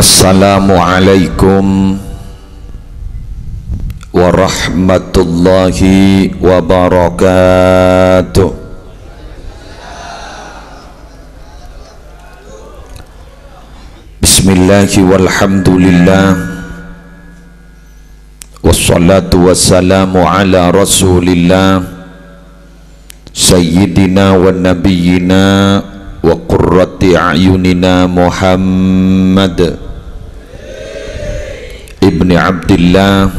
Assalamualaikum warahmatullahi wabarakatuh. Bismillahi walhamdulillah, wassalatu wassalamu ala rasulillah sayyidina wa nabiyyina wa qurrati a'yunina Muhammad ibni Abdillah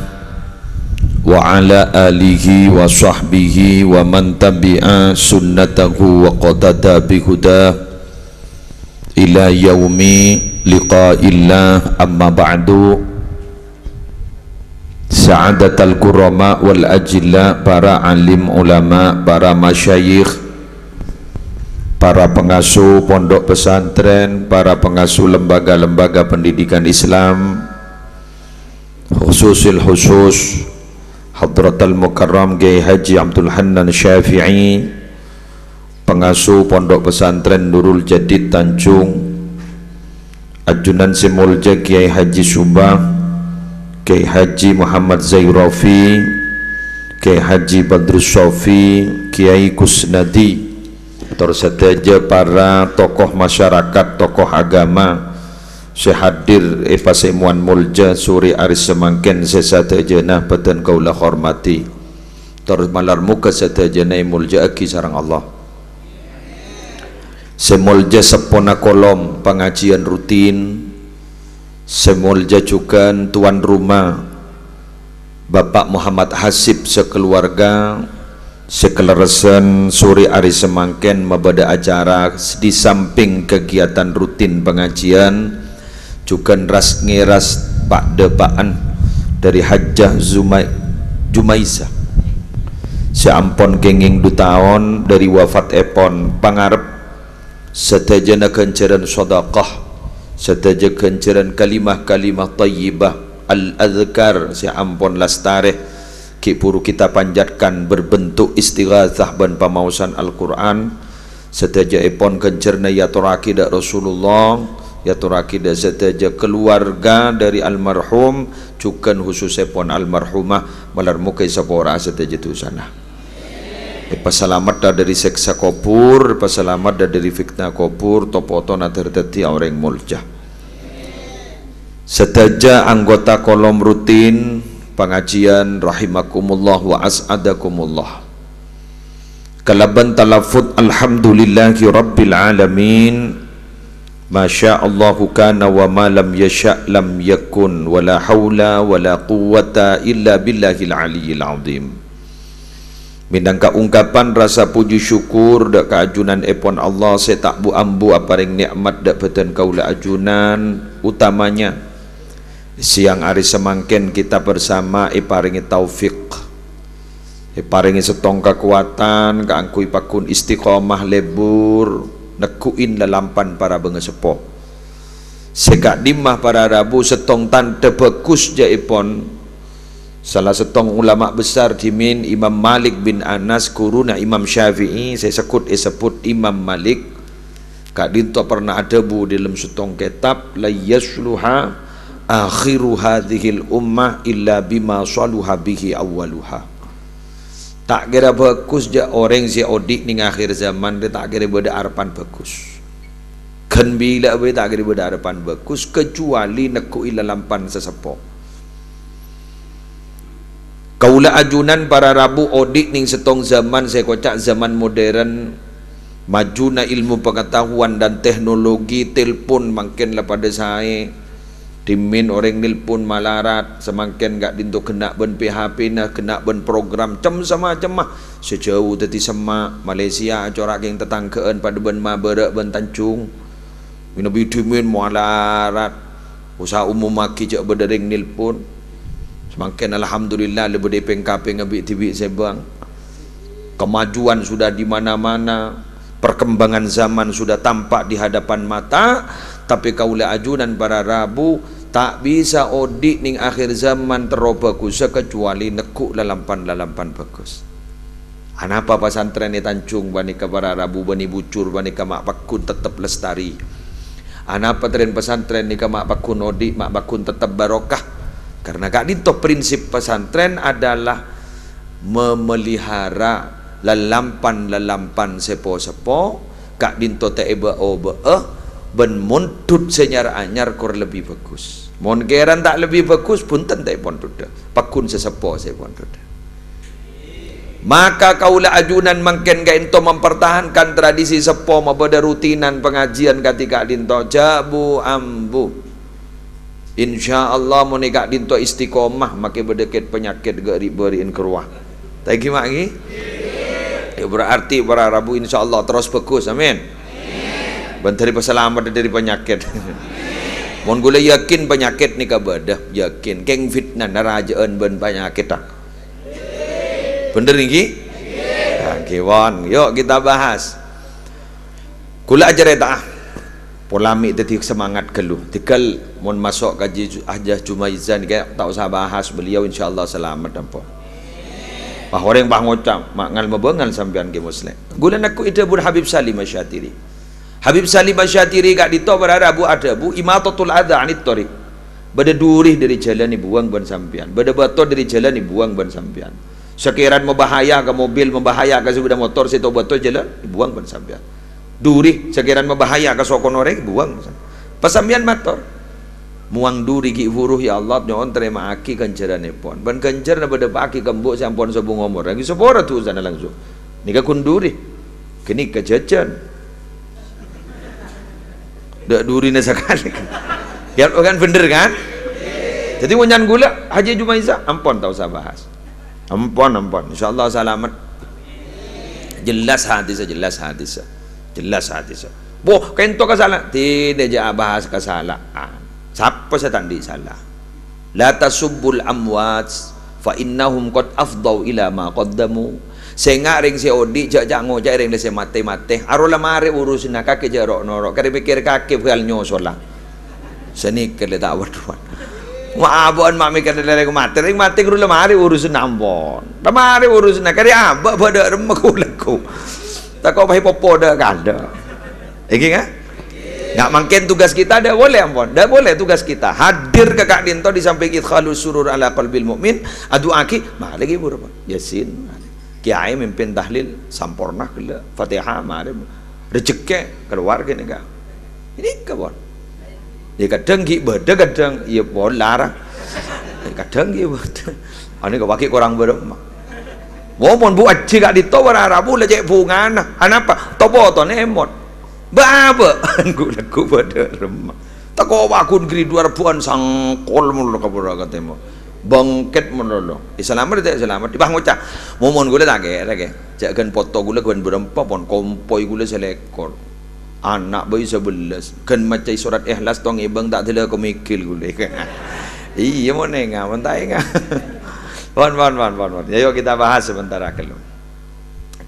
wa ala alihi wa sahbihi wa man tabi'a sunnatahu wa qatada bihudah ila yaumi liqa'illah. Amma ba'du. Sa'adatal kurama wal ajilla, para alim ulama, para masyayikh, para pengasuh pondok pesantren, para pengasuh lembaga-lembaga pendidikan Islam, khususil khusus Hadratal Mukarram Kiai Haji Abdul Hannan Syafi'i, pengasuh pondok pesantren Nurul Jadid Tanjung, ajunan Simulja Kiai Haji Subah, Kiai Haji Muhammad Zairafi, Kiai Haji Badrus Sofi, Kiai Kusnadi, terus saja para tokoh masyarakat, tokoh agama sehadir Pasemuan Mulja Suri Aris Semangken sesatajana badan kaulah hormati, terus malar muka satajana mulja aki sarang Allah. Semulja sepona kolom pengajian rutin, semulja juga tuan rumah Bapak Muhammad Hasib sekeluarga sekelarasan Suri Aris Semangken membada acara di samping kegiatan rutin pengajian juga ras ngeras pak depaan dari Hajjah Jumaisa seampon kenging 2 tahun dari wafat epon pangarep setajana kenceran sedekah, setaja kenceran kalimah-kalimah tayyibah al-azkar seampon lastareh ki puru kita panjatkan berbentuk istighatsah ban pamausan Al-Qur'an, setaja epon kencerna ya turaki dak Rasulullah, ya turaki dak setaja keluarga dari almarhum, cukan khusus epon almarhumah malar mukai sapora setaja tu sana. Pasalamat dari seksa kopur, pasalamat dari fitnah kopur, topoto naterteti orang mulja. Setaja anggota kolom rutin pengajian rahimakumullah wa as'adakumullah. Kalaban talafut alhamdulillahi rabbil alamin. Masya'allahu kana wa ma lam yasha' lam yakun, wa la hawla wa la quwwata illa billahil aliyyil azim. Minangka ungkapan rasa puji syukur dak keajunan epon Allah, saya tak bu ambu aparing nikmat dak beten kaula ajunan, utamanya siang hari semangken kita bersama paringi taufik, paringi setong kekuatan, kaangkui pakun istiqomah lebur nekuin lalampan para bengesepo sekak dimah para rabu setong tante bagus jaipon salah setong ulama besar dimin Imam Malik bin Anas kuruna Imam Syafi'i, saya sebut Imam Malik kak dinto pernah ada bu dalam setong kitab la yasluha akhiru hadhil ummah illa bima saluha bihi awwaluha. Tak kira bagus je orang si odik ning akhir zaman, dia tak kira beda harapan bagus. Kan bila be tak kira beda harapan bagus kecuali neku ilalampan sesepo. Kaula ajunan para rabu odik ning setong zaman, saya kocak zaman modern, majuna ilmu pengetahuan dan teknologi, telpon makin lah pada saya. Dimin orang nilpun malarat semakin gak dintu kena ben PHP nah kena ben program cem sama cemah sejauh tadi semak Malaysia corak yang tetanggaan pada ben Maberak ben Tanjung minabi dimin malarat usaha umum maki cak berdering nilpun semakin alhamdulillah lebih PKP ngabik tibik sebang, kemajuan sudah di mana-mana, perkembangan zaman sudah tampak di hadapan mata. Tapi kaula ajunan para rabu tak bisa odik ning akhir zaman terobagus kecuali nekuk lalampan bagus. Anapa pesantren Tanjung bani ke para rabu bani bucur bani ke mak pakun tetap lestari. Ana pesantren ni mak bakun odi, mak bakun tetap barokah. Karena kak dito prinsip pesantren adalah memelihara lelampan sepo-sepo kak dinto taeba ben montut senyar anyar kor lebih bagus. Mon geran tak lebih bagus pun tentai pon tuda. Pakun sesepo saya pon tuda. Maka kaulah ajunan mangken ka into mempertahankan tradisi sepo mabada rutinan pengajian ketika dinto jabu ambu. Insyaallah mun kak dinto istiqomah make bedeket penyakit gak riberiin keruah. Thank you lagi. Ya berarti para Rabu insyaallah terus bagus. Amin. Bantari peselamat dari penyakit. Mun gula yakin penyakit ni kabadah, yakin keng fitnah narajaan ben penyakit tak. Bener ni? Kawan, yuk kita bahas. Kula ajar tak? Polemik tadi semangat keluh. Tikal mun masuk kaji Hajah Jumaizah ni tak usah bahas beliau insyaallah selamat dampo. Bah orang bah ngocam, mangal mabengal sampean ke muslim. Gula aku ida bur Habib Salim Asyatiri. Habib Salim Asyatiri gak dito berada Abu Adabu imatatul adha anit tariq. Bada durih dari jalan ni buang ban sampean. Bada bator dari jalan ni buang ban sampean. Sekiranya membahaya ke mobil, membahaya ke sepeda motor, saya tahu bator jalan, buang ban sampean. Durih sekiranya membahaya ke sokonore, buang. Pasambian motor. Muang duri ki furuh ya Allah nyon terima aki kanjarane pon. Ban kanjar na bada aki kembok sampun sabung umur. Lagi sepora tu sana langsung. Nika kunduri. Kini kejajan. Dak duri na sekali. Ya kan bener kan? Jadi munyan gula Haji Jumaizah ampun tak usah bahas. Ampun insyaallah selamat. Jelas hadis. Boh kento kesalahan tidak je bahas kesalahan. Siapa saya tandi salah? La tasubbul amwat fa innahum qad afdau ila ma qaddamu. Senga ring si odi jak ngojak ring se mate. Arola mare urusin kake jarok norok. Kare pikir kake bal nyosola. Seni kele tak waduan. Maabon mak mikir dari mate ring mate guru lemari urusin ampon. Lemari urusin kare abak pada remku laku. Tak kau pahi popo dah kada. Iki kan? Nggak mungkin tugas kita dah boleh ampun, dah boleh tugas kita hadir ke kak dinto di samping idkhalus surur ala qalbil mu'min adu aki mah lagi berapa yasin kiai mimpin tahlil sampurna kela fatihah mah rezeki keluar gini kak ini kawan dia kadang ki beda kadang ia bolar kadang ia beda ini kau pakai kurang berapa mau buat jika dinto berarabu lejek bunga apa topo to emot Bapa, aku pada remah. Tak kau wakun geri 2000-an sangkol mulu kabur katemu. Bangket mulu. Selamat tidak selamat. Dibang ngocah. Momon gula tak ke. Jangan foto gula kan berempat pon kompoi gula selekor. Anak bayi 11. Kan macam surat ikhlas tong ibang tak telah kau mikil gula. Iya mau nengah, mentai ngah. Pon. Ayo kita bahas sebentar kalau.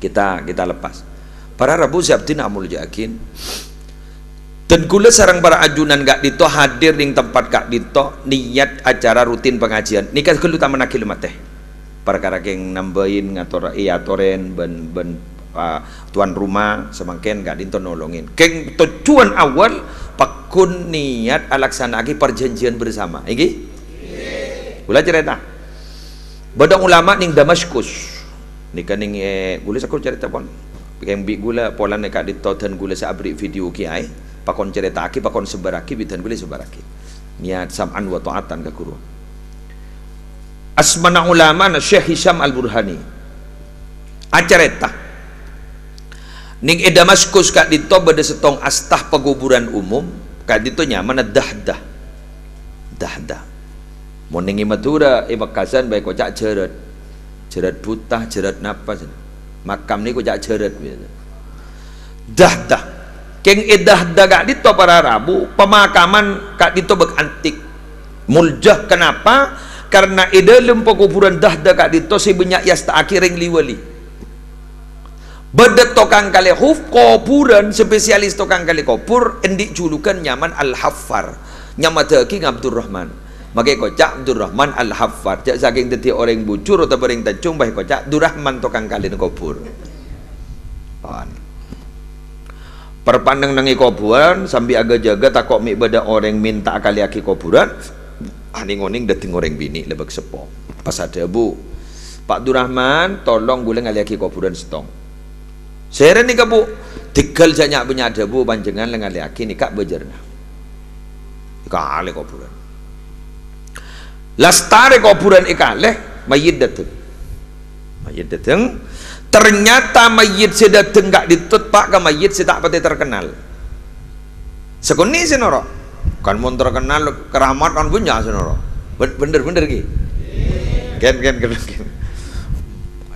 Kita lepas. Para Rabu Sabtu amul yakin. Dan kula sarang para ajunan gak dito hadir ning tempat gak dito niat acara rutin pengajian. Nikah kelu taman akil mate. Perkara keng nambahin ngator atoren ben tuan rumah semangken gak dito nolongin. Keng tujuan awal pakun niat alaksanaki perjanjian bersama. Iki? Kula cerita. Badang ulama ning Damaskus. Nikah ning kula sakur cerita pon. Yang big gula pola nekat di toten gula sa abri video kiai pakon cerita aki pakon sebaraki bitan gula sebaraki niat sam'an wa ta'atan ka guru asmana ulama na Syekh Hisham Al-Burhani acareta ning Damaskus kak dito beda setong astah peguburan umum kak dito nyaman dahdah mau ningi Madura Makassar baik kocak jerat butah jerat napa makam ni ko jak ceret dah keng edah gak dito para Rabu pemakaman kak dito bekantik muljah kenapa karena dalam pekuburan dah kak dito si banyak yasta akiring liwali bedet tokang kali huf kuburan spesialis tokang kali kubur endik julukan nyaman Al-Haffar nyamataki Abdurrahman makai kocak Abdurrahman Al-Haffar jak saking deti orang bujur atau orang tancung baik kocak Abdurrahman tokang kali kubur perpandang nangi kuburan sambil agak jaga takok mi beda orang minta kali aki kuburan aning-oning dating orang bini lebek sepo pas ada bu Pak Durrahman tolong gula ngali aki kuburan setong seren nih bu tinggal banyak punya ada bu panjengan ngali aki nih kak bejerna kali kuburan lastare kuburan ikale mayit dateng ternyata mayit sedateng gak ditut pak ke mayit sedak pati terkenal sekuni senoro kan mun terkenal keramat kan punya senoro bener ki ken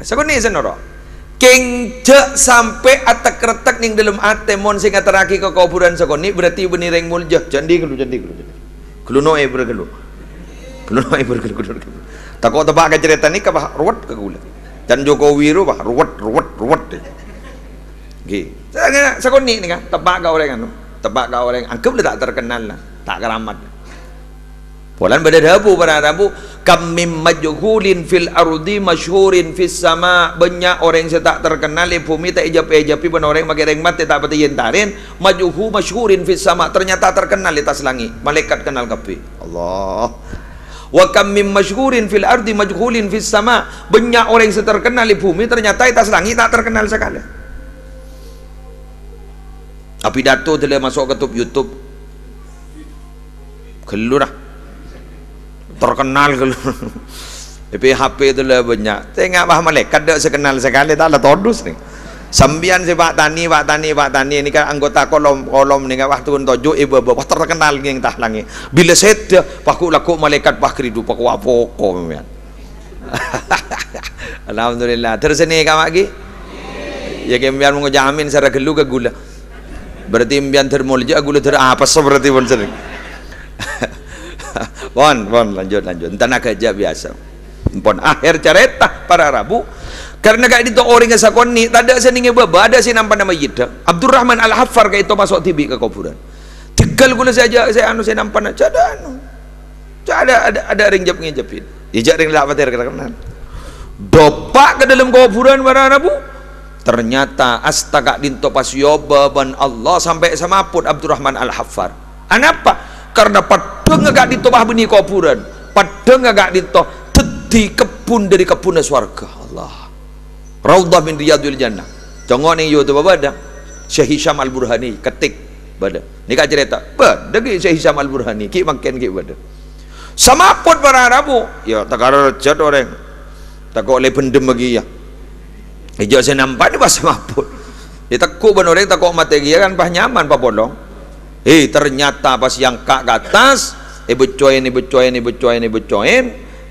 sekuni senoro king je sampai atak retek ning dalam ate mon sing ateraki ke kuburan sekuni berarti benireng mulja candi gelu noe bergelu takut tebak ke cerita ni kabah ruwet ke gula dan Jokowi ru bah ruwet gitu sekuni nih kan tebak ke orang anggap dia tak terkenal lah tak keramat polan beda dabu para dabu kam mim majhulin fil ardi masyhurin fis sama banyak orang yang tak terkenal di bumi tak ejapi ben orang pakai rengmat tak pati yentarin masyhurin fis sama ternyata terkenal di atas langit malaikat kenal kapi Allah wa kam mim masyhurin fil ardi majhulin fis sama banyak orang yang terkenal di bumi ternyata di atas langit tak terkenal sekali api dato telah masuk ke YouTube kelurah terkenal HP itu lah banyak tengok bah malaikat tak sekenal sekali tak ada todus nih sambian si Pak Tani ini kan anggota kolom nih kan waktu tojo ibu terkenal yang tah langi bila saya paku laku malaikat pak kridu paku apoko alhamdulillah terus ini kamu lagi ya kembian mau jamin secara gelu ke gula berarti imbian termulja gula apa seperti pun sering Bon lanjut entah nak kerja biasa pon akhir cerita para Rabu karena gak itu orang yang sakoni tak ada seningnya baba ada si nampak nama Yida Abdurrahman Al-Haffar kayak itu masuk tibi ke kuburan tinggal gula saja saya nampak nak ada ring jap ngejapin ijak ring lah patir kenal dopak ke dalam kuburan para Rabu ternyata astaga dinto pas yoba ban Allah sampai sama pun Abdurrahman Al-Haffar anapa karena padang agak ditobah benih kuburan padang agak ditoh teti kebun dari kebun swarga Allah Raudhah min Riyadil Jannah jangan yang YouTube bada Syekh Hisham Al-Burhani ketik bada ni kak cerita bada ki Syekh Hisham Al-Burhani ki makin ki bada sama pun para Arabu ya tak ada rejat orang tak kau oleh pendem bagi ya ijak saya nampak ni bahasa mapun dia takut ben orang takut materi kan bah nyaman bah bolong ternyata pas yang kak ke atas becoin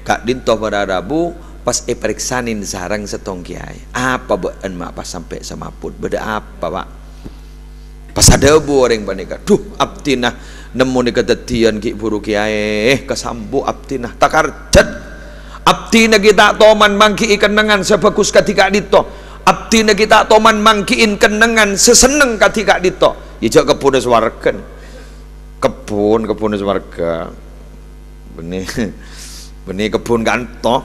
kak dintoh pada Rabu pas periksanin sarang setong kiai apa buat mak pas sampai sama pun beda apa pak pas ada bu orang panika duh abtinah nemu ni ketetian ki buru kiai kesambu abtinah takarjat abtinah kita toman mangki kenangan sebagus ketika dito abtinah kita toman mangkiin kenangan seseneng ketika dito ijak kebun swarga kebun swarga benih kebun kanto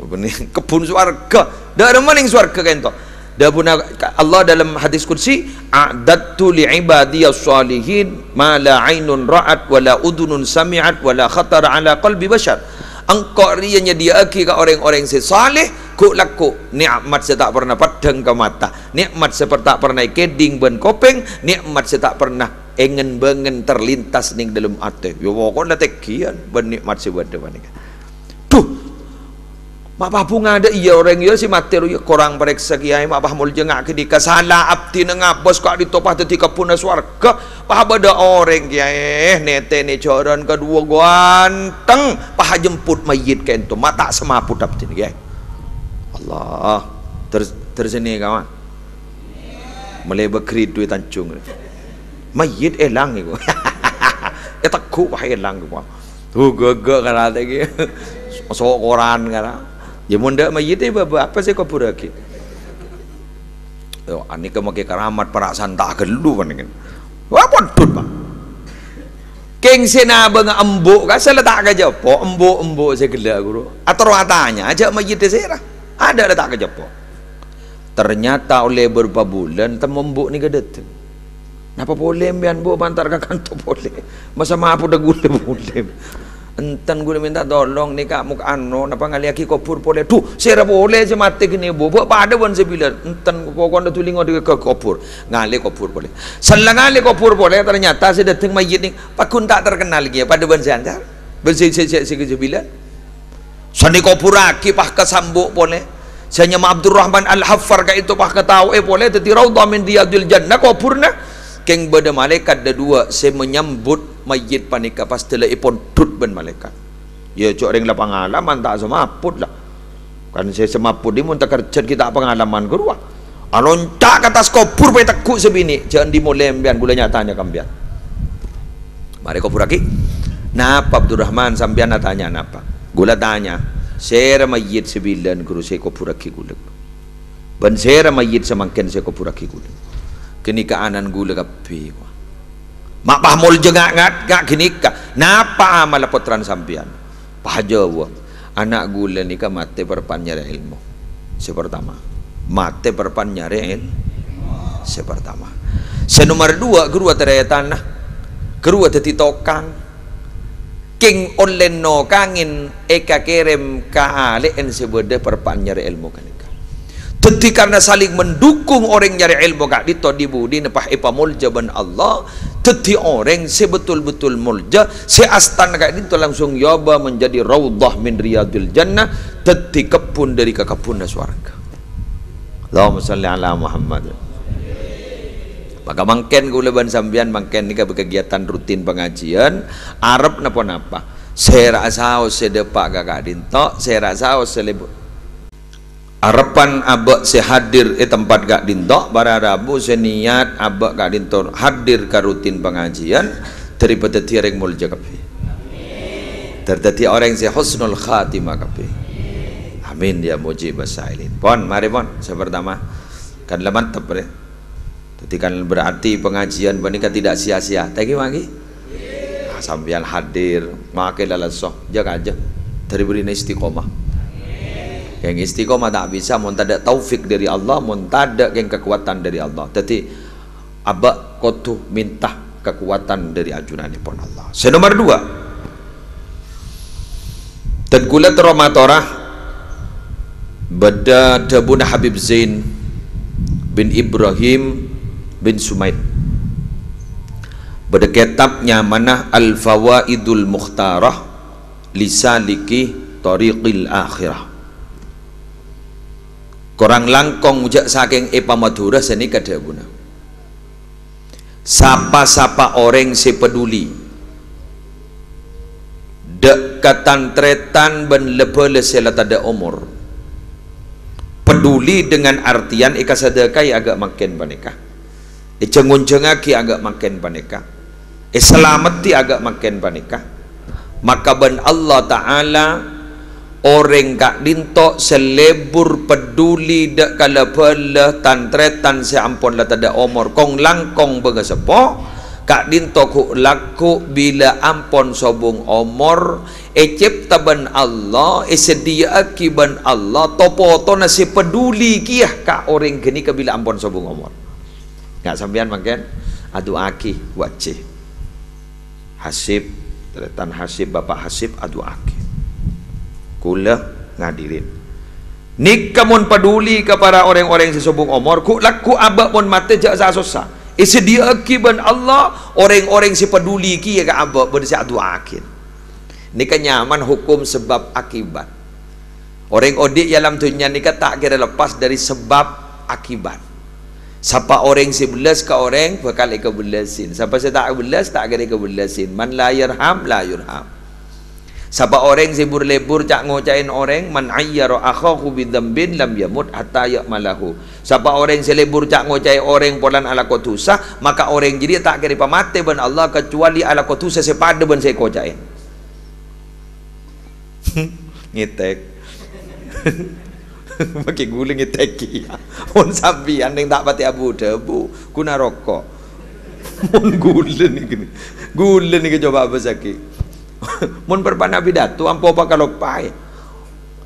benih kebun swarga dak ada maning swarga kanto dabuna Allah dalam hadis kursi a'dattu li ibadiyas salihin ma la ainun ra'at wa la udhunun sami'at wa la khatara ala qalbi bashar engkau rianya diaki ke orang-orang saleh ku laku nikmat saya tak pernah padang ke mata nikmat saya tak pernah keding ben kopeng nikmat saya tak pernah engen bengen terlintas ning dalam ate yo pokoknya tekian ben nikmat saya buat depan tuh mak bunga ada iya orang iya si materi kurang periksa kiai mak mul jengak ke di kasala abdi ngapos kok ditopah teti kepuna swarga pah bada orang kiai nete ni coran kedua ganteng pah jemput mayit kento mata semaput abdi kiai Allah terus ini kawan mulai bekrit duit tancung mayit elang itu takut wah elang tuh gagak kan ada gitu masuk koran kan ya munda mayit apa sih kau pura ki yo ani kemakai keramat para santa gelu kan wah podut pak keng sena bang embuk kan saya letak ke jopo embuk saya gelak guru atau matanya aja mayit saya ada letak ke jopo ternyata oleh beberapa bulan temembuk ni kedet Napa boleh bian bu bantar ke kantor boleh. Masa maaf udah gula boleh. Enten gue minta tolong nih kak muka ano napa ngaliaki kopur boleh tuh saya boleh je mati gini bu pada wan sebilan enten kau konda tulingo di ke kopur ngali kopur boleh selang ngali kopur boleh ternyata saya datang mayit nih pakun tak terkenal lagi pada wan seantar bersih sebilan sani kopur aki pah kesambuk boleh saya nyama Abdurrahman Al-Haffar kayak itu pah ketahu boleh teti raudhah min riyadil jannah kopurna keng beda malaikat ada dua saya menyambut mayit panika pas telah ipon tut ben malaikat ya cok ring lah pengalaman tak semaput lah kan saya semaput di mun tak kerja kita pengalaman kedua alontak atas kopur pe tekuk sebini jangan dimulai mbian gula nyatanya kambian mari kopur lagi napa Abdurrahman sambian tanya napa gula tanya saya mayit sebilan guru saya kopur lagi gula ben saya mayit semangken saya kopur lagi gula kini keanan gula kapi mak pahmol jengak gak gini kak napa amal potran sampian pahajawa anak gula ni ka mate perpan nyari ilmu sepertama mate perpan nyari ilmu sepertama senomor dua kedua teraya tanah kedua teti tokang king online no kangin eka kerem ka alen sebede perpan nyari ilmu kan teti karena saling mendukung orang nyari ilmu kak dito dibudi nepah ipa mulja ban Allah teti orang sebetul-betul mulja se astan kak dito langsung yoba menjadi raudhah min riyadil jannah teti kebun dari kebun surga. Allahumma salli ala Muhammad. Maka mangken gula ban sambian mangken ni kegiatan rutin pengajian Arab napa-napa saya rasa sedepak kakak dinto saya rasa selebut harapan abak sehadir tempat gak dintok bara Rabu seniat abak gak dintok hadir ke rutin pengajian daripada tiring mulja kapi terjadi orang yang husnul khatimah kapi amin ya mujib basailin pon mari pon sepertama kan mantap bre jadi kan berarti pengajian menika tidak sia-sia tagi magi sambian hadir makai lalasoh jaga aja dari beri istiqomah yang istiqomah tak bisa mun tak ada taufik dari Allah mun tak ada yang kekuatan dari Allah jadi abak kotu minta kekuatan dari ajunan pun Allah senomor dua tadgula teromatorah beda dabuna Habib Zain bin Ibrahim bin Sumaid beda kitabnya mana Al-Fawaidul Mukhtarah lisaliki tariqil akhirah korang langkong ujak saking epa madura seni kadabuna sapa-sapa orang sepeduli dekatan tretan ben lebele selatada umur peduli dengan artian ika sadakai agak makin paneka cengun-cengaki agak makin paneka selamati agak makin paneka maka ben Allah Ta'ala orang kak dintok selebur peduli dak kala pala tantretan seampun la tada omor kong langkong begasepo kak dintok ku laku bila ampon sobung omor cipta ban Allah sedia akiban Allah topo to nasi peduli kiah kak orang geni ke bila ampon sobung omor nggak sampean makan adu aki wajib hasib tretan hasib bapak hasib adu aki kula ngadirin nik kamun peduli kepada orang-orang sesubung umur ku laku abak pun mate jak susah isi dia akiban Allah orang-orang si peduli ki ya abak pun si adu akin ni nyaman hukum sebab akibat orang odik dalam dunia ni tak kira lepas dari sebab akibat siapa orang si belas ke orang bakal ikebelasin siapa saya tak belas tak kira ikebelasin man la yarham la yurham siapa orang sibur lebur cak ngocain orang man ayyara akhahu bidzambin lam yamut hatta ya'malahu siapa orang selebur cak ngocai orang polan ala kotusa maka orang jadi tak kira pamate ban Allah kecuali ala kotusa sepada ban saya kocain ngitek pakai guling ngitek ya mun sambian yang tak pati abu debu kuna rokok mun gulen ni coba apa sakit mun perpana pidato ampo pa kalok pai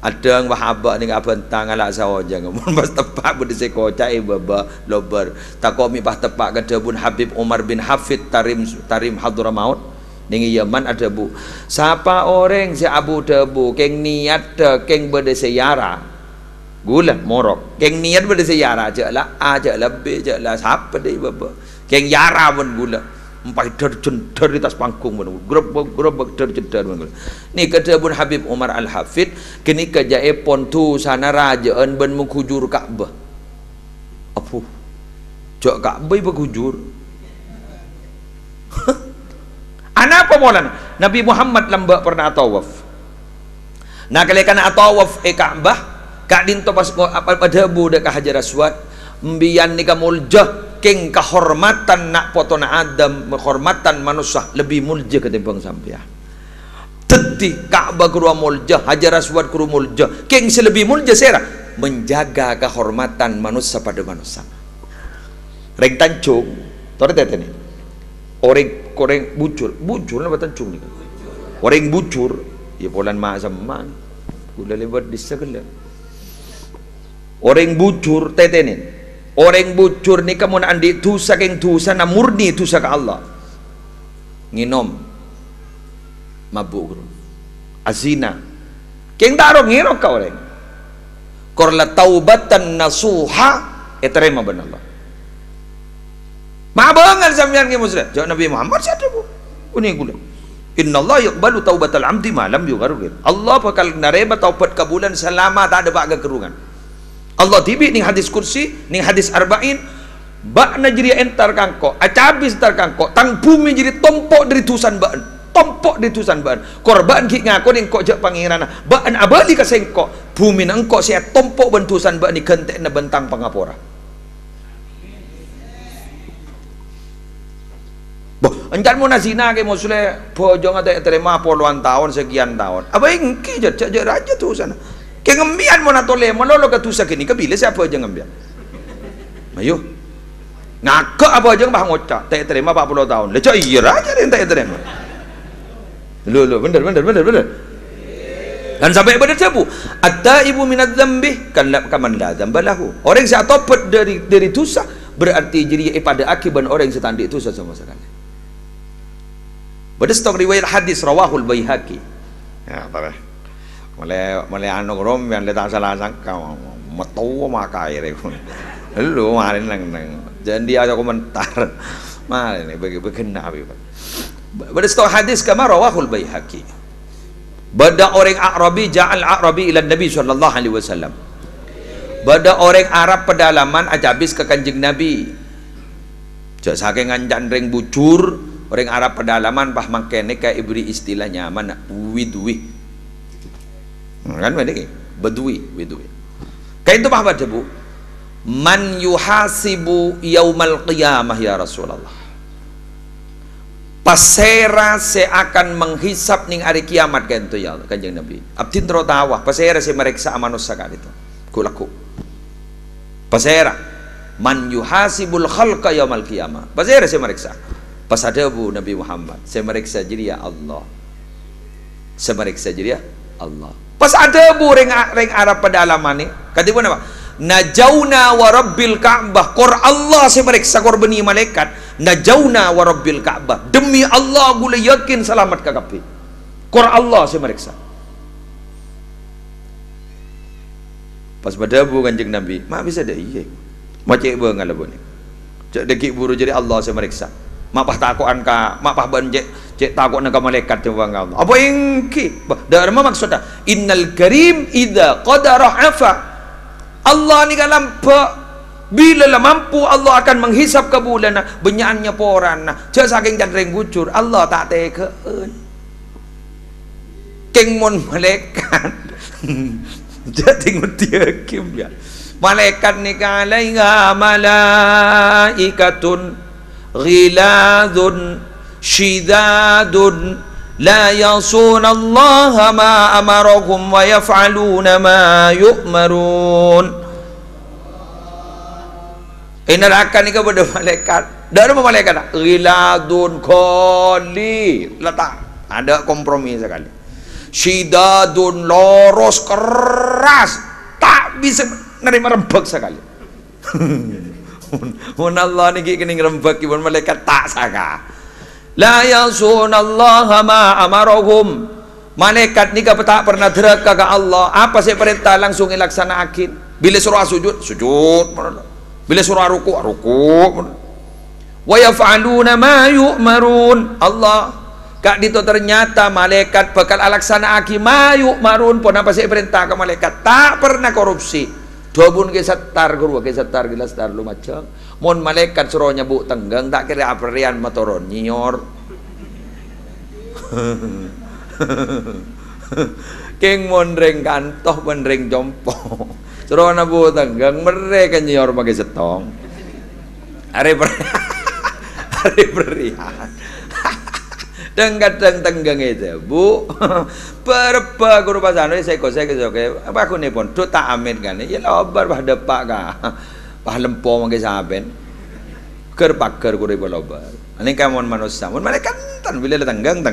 Ada yang bahabak ni apa entang alak sawaja mun pas tepak budi sekocai baba lober takok mi pas tepak kata bun Habib Umar bin Hafid Tarim Hadramaut ning Yaman ada bu siapa orang si Abu Debu keng niat keng berdesayara gula morok keng niat berdesayara je lah a je lah b je lah siapa deh baba keng yara pun gula empai tercenter di atas panggung pun gerobak tercenter pun ni kata bun Habib Umar Al-Hafid kini kejae pon tu sana rajaan ben mengkujur Ka'bah apa cak Ka'bah berkujur ana apa molan Nabi Muhammad lambak pernah tawaf nah kali kana tawaf Ka'bah kak dinto pas apa pada bu dekat Hajar Aswad mbiyan ni kamuljah keng kehormatan nak potona Adam kehormatan manusia lebih mulja ketimbang sampean teti Ka'bah kuru mulja Hajar Aswad kuru mulja keng selebih mulja sera menjaga kehormatan manusia pada manusia reng tancung tore tete ni orang bujur lah tancung ni orang bujur ya polan mak zaman gula lewat di segala orang bujur tete ni orang bujur ni kamu nak andi tu saking tu sana murni tu ke Allah nginom mabuk azina keng taro ngiro ka orang korla taubatan nasuha eterema ben Allah mabangal sampean ke muslim jawab Nabi Muhammad siapa bu uni gula innallaha yaqbalu taubatal abdi ma lam yughargir Allah bakal nareba taubat kabulan selama tak ada baga kerungan Allah tibi ning hadis kursi ning hadis arba'in bak na jadi entar kangko acabis entar kangko tang bumi jadi tompok dari tusan baan tompok dari tusan baan korban ki ngako ning kok jak pangeran baan abali ka sengko bumi nang kok sia tompok bentusan baan ni kentek na bentang pangapora boh encan mo na zina ke musle bojong ate terima puluhan tahun sekian tahun apa engki jak raja tu sana kaya ngambian mo na tole malolo ka tusa kini kabila siapa aja ngambian ayo ngaka apa aja bah ngocak tak terima 40 tahun leco iya raja yang tak terima lu bener dan sampai pada sabu at-taibu minadz dzambi kaman la dzambalahu orang yang tobat dari dosa berarti jadi pada akibat orang yang setandik dosa sama sekali pada stok riwayat hadis rawahul Baihaqi ya apa mulai anu rom yang letak salah sangka metu makai rekun lu marin nang jangan dia ada komentar marin ni bagi kena abi pada stok hadis kama rawahul Baihaqi bada orang Arabi ja'al Arabi ila Nabi sallallahu alaihi wasallam bada orang Arab pedalaman ajabis ke kanjeng Nabi jak saking anjan ring bujur orang Arab pedalaman bah mangkene ka ibri istilahnya mana widwi kan bedek bedui kayak itu apa bu man yuhasibu yaumal qiyamah ya Rasulullah pasera se akan menghisap ning hari kiamat kan itu ya kanjeng Nabi abdin terotawah pasera se meriksa manusia kan itu kulaku pasera man yuhasibul khalqa yaumal qiyamah pasera se meriksa pas ada bu Nabi Muhammad se meriksa jadi ya Allah se meriksa jadi ya Allah pas ada bu ring Arab pedalaman ni kata pun apa najauna wa rabbil Ka'bah kor Allah saya meriksa kor beni malaikat najauna wa rabbil Ka'bah demi Allah gula yakin selamat ka kapi kor Allah saya meriksa pas pada bu kanjeng Nabi mak bisa dah iya macam ibu ngalabu ni cak dekik buru jadi Allah saya meriksa mak pah takuan ka mak pah ban cek takut nak malaikat tu bang Allah apa ingki dah apa maksudnya innal karim idza qadara afa Allah ni kalam bila lah mampu Allah akan menghisap kebulan benyaannya poran cak saking jandreng bujur Allah tak tekeun keng mon malaikat jadi nguti hakim ya malaikat ni kalaiha malaikatun ghiladun shidadun la yasuna Allah ma amarahum wa yaf'aluna ma yu'marun inarakan ni kepada malaikat dari malaikat ghiladun khali letak ada kompromi sekali Syidadun, loros, keras, tak bisa nerima rembek sekali. Mun Allah niki kening rembek pun malaikat tak saka. La yasunallaha ma amarahum. Malaikat nika tak pernah deraka ka Allah. Apa sih perintah langsung ilaksanaakin. Bila suruh sujud, sujud. Bila suruh ruku, ruku. Wa yaf'aluna ma yu'marun. Allah kak dito ternyata malaikat bakal alaksanaaki ma yu'marun pun apa sih perintah ke malaikat tak pernah korupsi. Dua bun ke setar guru ke setar gelas tar lu macam. Mon malaikat suruh nyebut tenggang tak kira aperian motoron nyor. King mondreng kantoh mondreng jompo. Suruh nabu tenggang mereka nyor pakai setong. Are berian. Dan kadang tenggang itu bu berapa guru bahasa Indonesia saya kesoke apa aku nih pun tuh tak amin kan ya lobar bah depak kah bah lempo mangke saben ker paker guru ibu lobar ini kamu manusia mun mereka kan bila tenggang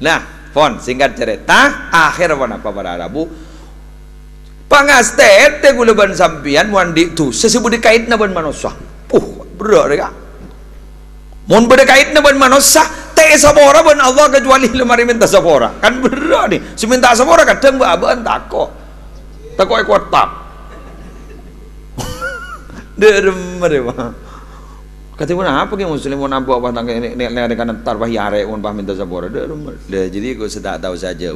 nah pon singkat cerita akhir apa pada Rabu pangaste teh gula ban sampian mandi tu sesebut dikait na ban manusia berat deka mun berdekait na ban manusia teh sabora ban Allah kecuali lemari minta sabora kan berat nih seminta sabora kadang baban tako kuat tap derem mah kata mana apa ke muslim mau nampu apa tangga ini kanan tar bah yare mun bah minta sabora derem jadi aku sudah tahu saja